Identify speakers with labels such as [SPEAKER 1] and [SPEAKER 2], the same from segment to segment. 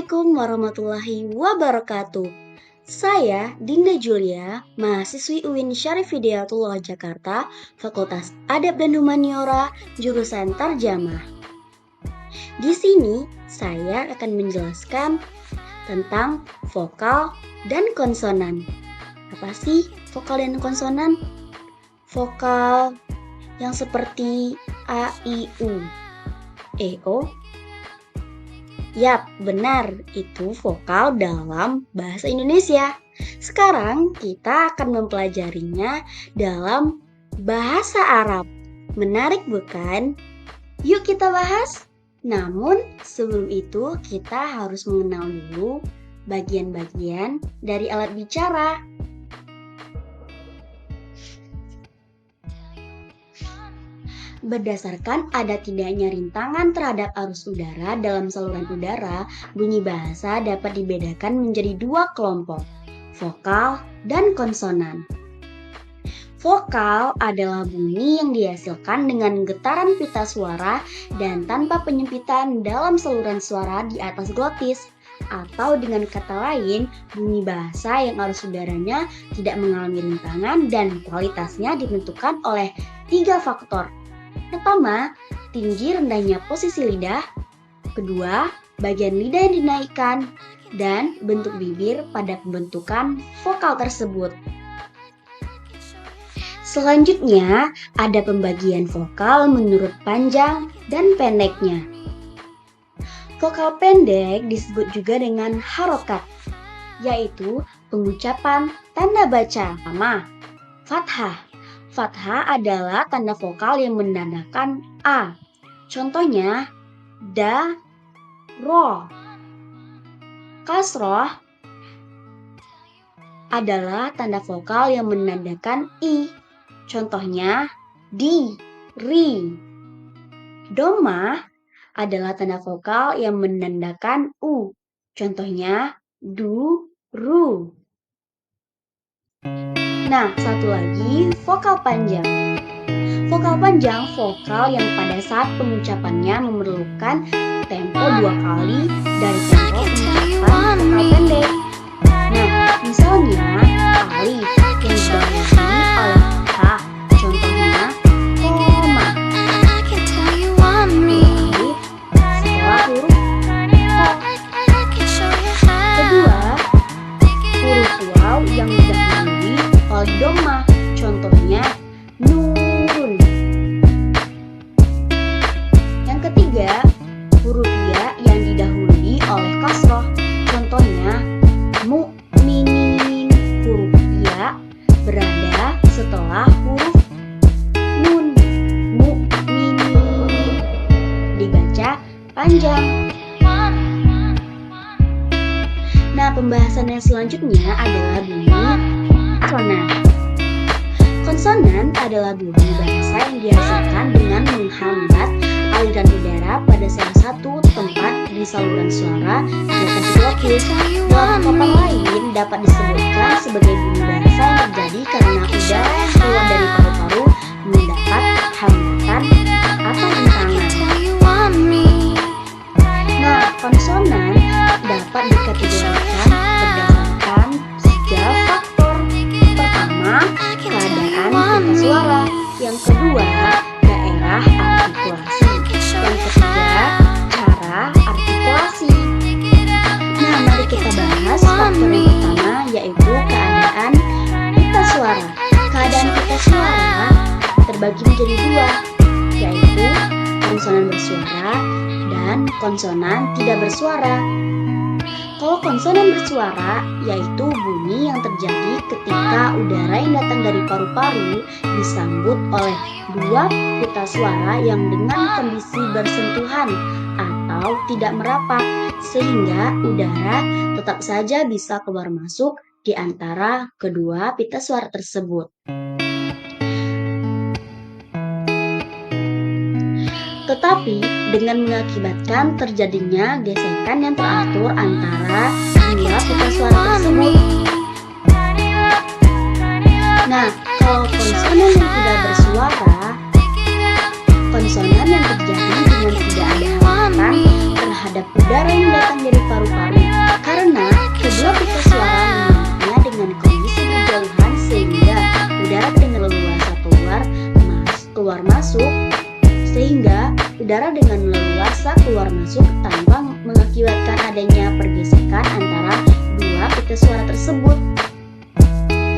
[SPEAKER 1] Assalamualaikum warahmatullahi wabarakatuh. Saya Dinda Julia, mahasiswi UIN Syarif Hidayatullah Jakarta, Fakultas Adab dan Humaniora, jurusan Tarjamah. Di sini saya akan menjelaskan tentang vokal dan konsonan. Apa sih vokal dan konsonan? Vokal yang seperti A, I, U, E, O. Yap, benar, itu vokal dalam bahasa Indonesia. Sekarang kita akan mempelajarinya dalam bahasa Arab. Menarik bukan? Yuk kita bahas. Namun sebelum itu kita harus mengenal dulu bagian-bagian dari alat bicara. Berdasarkan ada tidaknya rintangan terhadap arus udara dalam saluran udara, bunyi bahasa dapat dibedakan menjadi dua kelompok, vokal dan konsonan. Vokal adalah bunyi yang dihasilkan dengan getaran pita suara dan tanpa penyempitan dalam saluran suara di atas glotis. Atau dengan kata lain, bunyi bahasa yang arus udaranya tidak mengalami rintangan dan kualitasnya ditentukan oleh 3 faktor. Pertama, tinggi rendahnya posisi lidah. Kedua, bagian lidah yang dinaikkan. Dan bentuk bibir pada pembentukan vokal tersebut. Selanjutnya, ada pembagian vokal menurut panjang dan pendeknya. Vokal pendek disebut juga dengan harokat, yaitu pengucapan tanda baca. Pertama, fathah. Fathah adalah tanda vokal yang menandakan A. Contohnya, da, ro. Kasroh adalah tanda vokal yang menandakan I. Contohnya, di, ri. Domah adalah tanda vokal yang menandakan U. Contohnya, du, ru. Nah, satu lagi, vokal panjang. Vokal panjang, vokal yang pada saat pengucapannya memerlukan tempo 2 kali dari tempo pengucapan vokal pendek. Nah, misalnya, alif yang didahului oleh fathah, contohnya, koma. Alif setelah huruf ko. Kedua, huruf waw yang didahului oleh domah, contohnya nun. Yang ketiga, huruf ya yang didahului oleh kasroh, contohnya mu'minin. Huruf ya berada setelah huruf nun, mu'minin. Dibaca panjang. Nah, pembahasan yang selanjutnya adalah bunyi konsonan. Konsonan adalah bunyi bahasa yang dihasilkan dengan menghambat aliran udara pada salah satu tempat di saluran suara di atas glotis. Dalam ungkapan lain dapat disebutkan sebagai bunyi bahasa yang terjadi karena udara yang keluar dari paru-paru mendapat hambatan atau rintangan. Nah, konsonan dapat dikategorikan berdasarkan 3 faktor. Pertama, keadaan pita suara. Yang kedua, daerah artikulasi. Yang ketiga, cara artikulasi. Nah, mari kita bahas faktor yang pertama, yaitu keadaan pita suara. Keadaan pita suara terbagi menjadi 2, yaitu konsonan bersuara dan konsonan tidak bersuara. Kalau konsonan bersuara, yaitu bunyi yang terjadi ketika udara yang datang dari paru-paru disambut oleh 2 pita suara yang dengan kondisi bersentuhan atau tidak merapat, sehingga udara tetap saja bisa keluar masuk di antara kedua pita suara tersebut. Tetapi dengan mengakibatkan terjadinya gesekan yang teratur antara dua pita suara tersebut. Nah, kalau konsonan yang tidak bersuara, konsonan yang terjadi dengan tidak ada hambatan terhadap udara yang datang dari paru-paru keluar masuk, sehingga udara dengan leluasa keluar masuk tanpa mengakibatkan adanya pergesekan antara dua pita suara tersebut.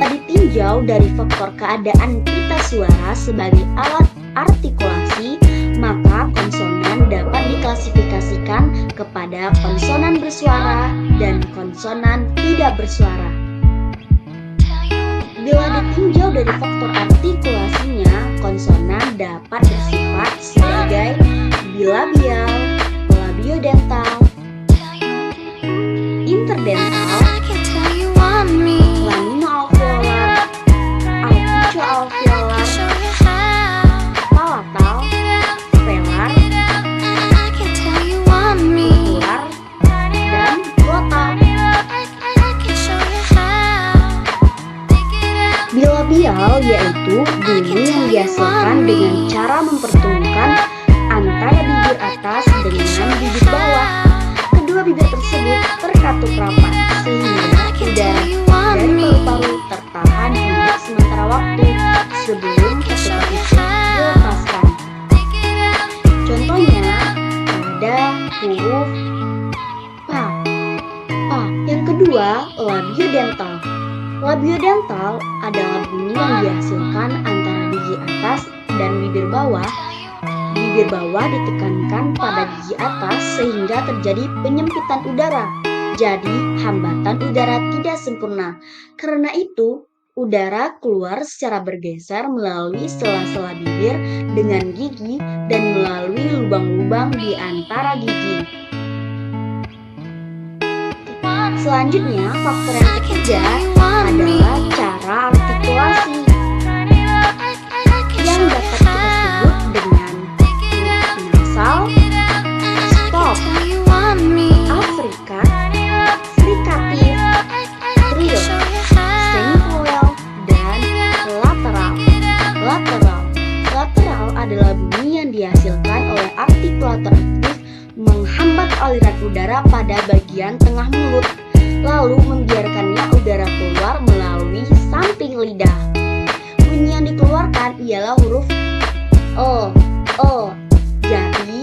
[SPEAKER 1] Ditinjau dari faktor keadaan pita suara sebagai alat artikulasi, maka konsonan dapat diklasifikasikan kepada konsonan bersuara dan konsonan tidak bersuara. Bila ditinjau dari faktor artikulasinya, konsonan dapat bersifat sebagai bilabial, labiodental, interdental, laminoalveolar, alveolar, palatal, velar, uvular, dan glotal. Bilabial yaitu bunyi yang dihasilkan dengan cara mempertemukan antara bibir atas dengan bibir bawah. Kedua bibir tersebut terkatup rapat sehingga udara dari paru-paru tertahan untuk sementara waktu sebelum ketupat itu dilepaskan. Contohnya pada huruf Pa. Yang kedua, labiodental. Labiodental adalah bunyi yang dihasilkan antara gigi atas dan bibir bawah. Bibir bawah ditekankan pada gigi atas sehingga terjadi penyempitan udara. Jadi, hambatan udara tidak sempurna. Karena itu, udara keluar secara bergeser melalui sela-sela bibir dengan gigi dan melalui lubang-lubang di antara gigi. Selanjutnya, faktor yang ketiga adalah cara artikulasi yang dapat kita sebut dengan nasal, stop, afrikat, frikatif, trio, semivoel, dan lateral. Lateral adalah bunyi yang dihasilkan oleh artikulator aktif menghambat aliran udara pada bagian tengah mulut, lalu membiarkannya udara keluar melalui samping lidah. Bunyi yang dikeluarkan ialah huruf O. Jadi,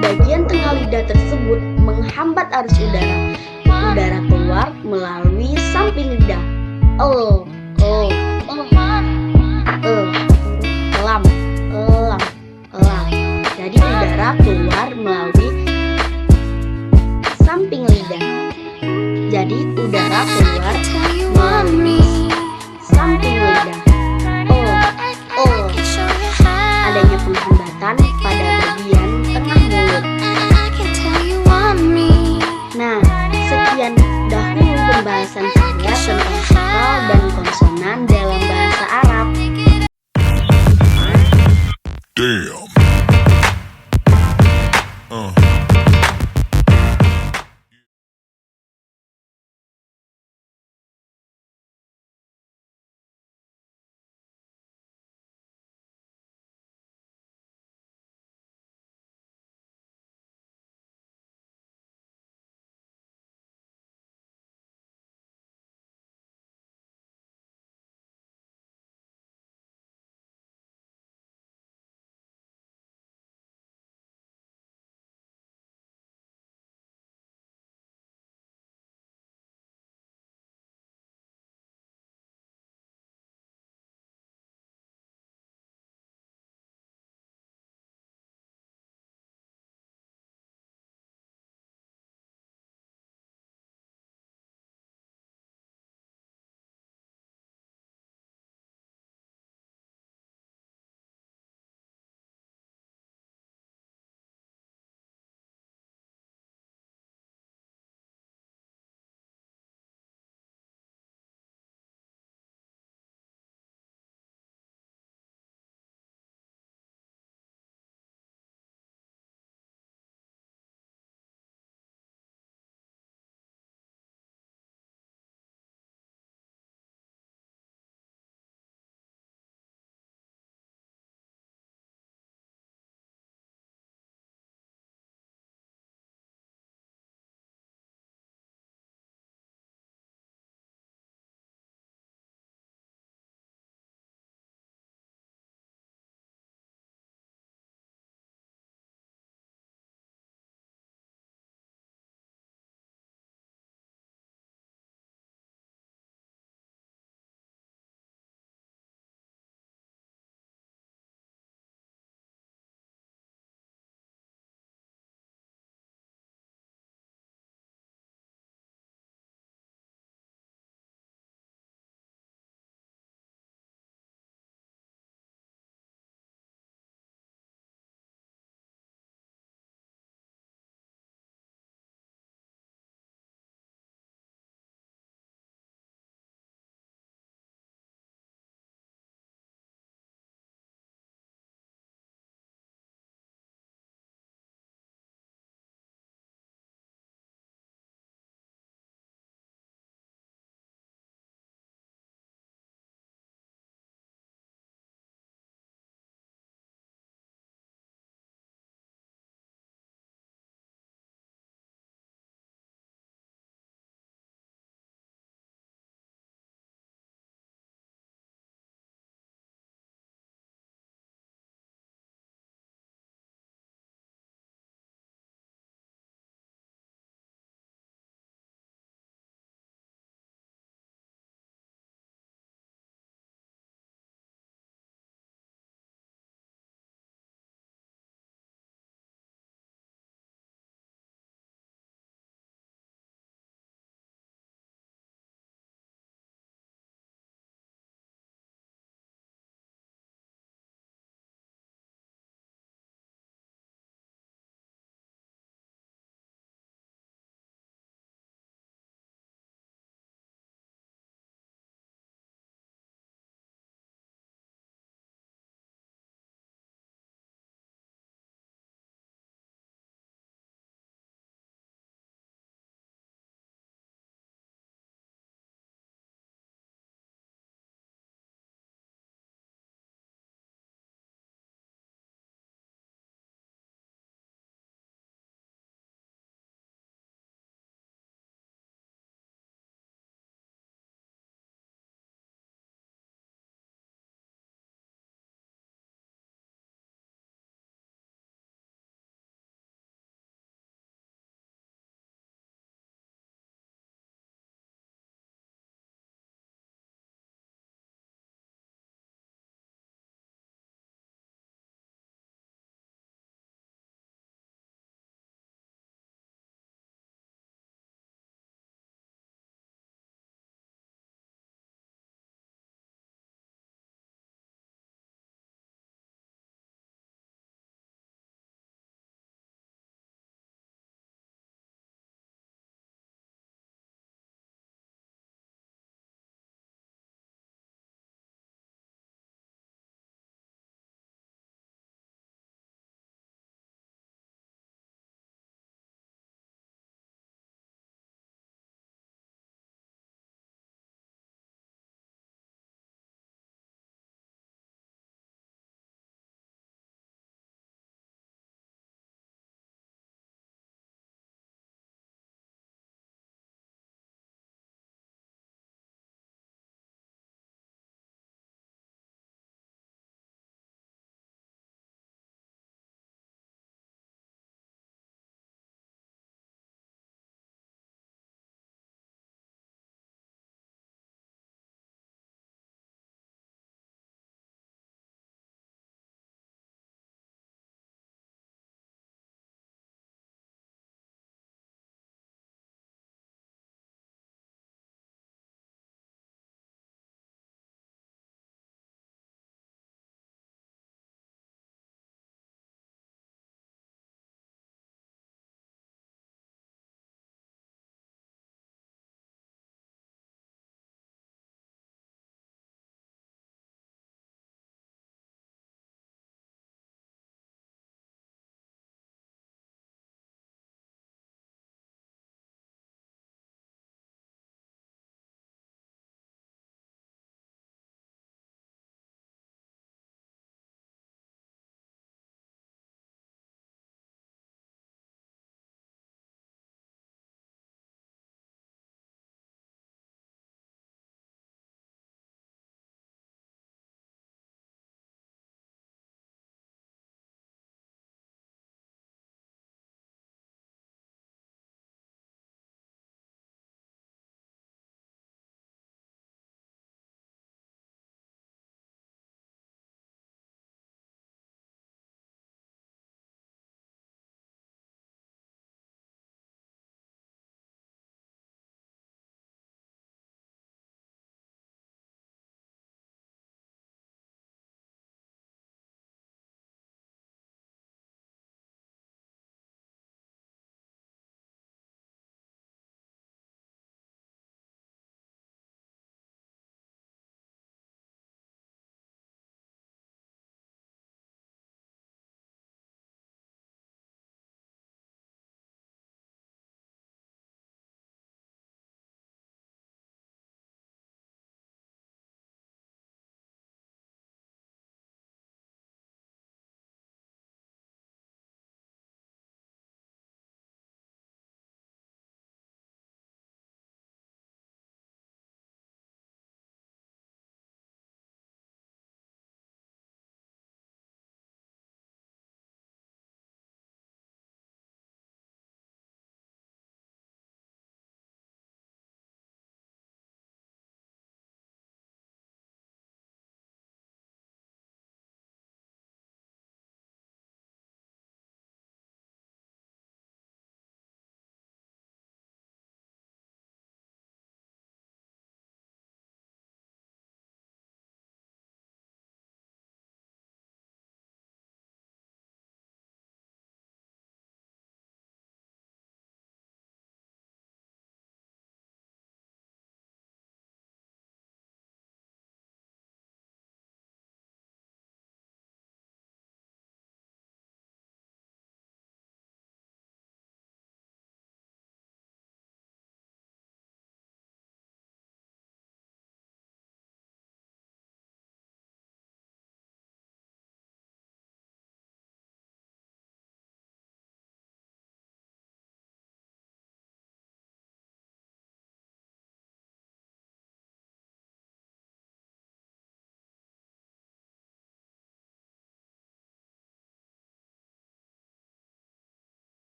[SPEAKER 1] bagian tengah lidah tersebut menghambat arus udara. Udara keluar melalui samping lidah. Lam. Jadi udara keluar melalui samping lidah. Jadi udara keluar melalui samping lidah. Adanya penghambatan pada bagian tengah mulut. Nah, sekian dahulu pembahasan saya tentang vokal dan konsonan dalam bahasa Arab.
[SPEAKER 2] Damn.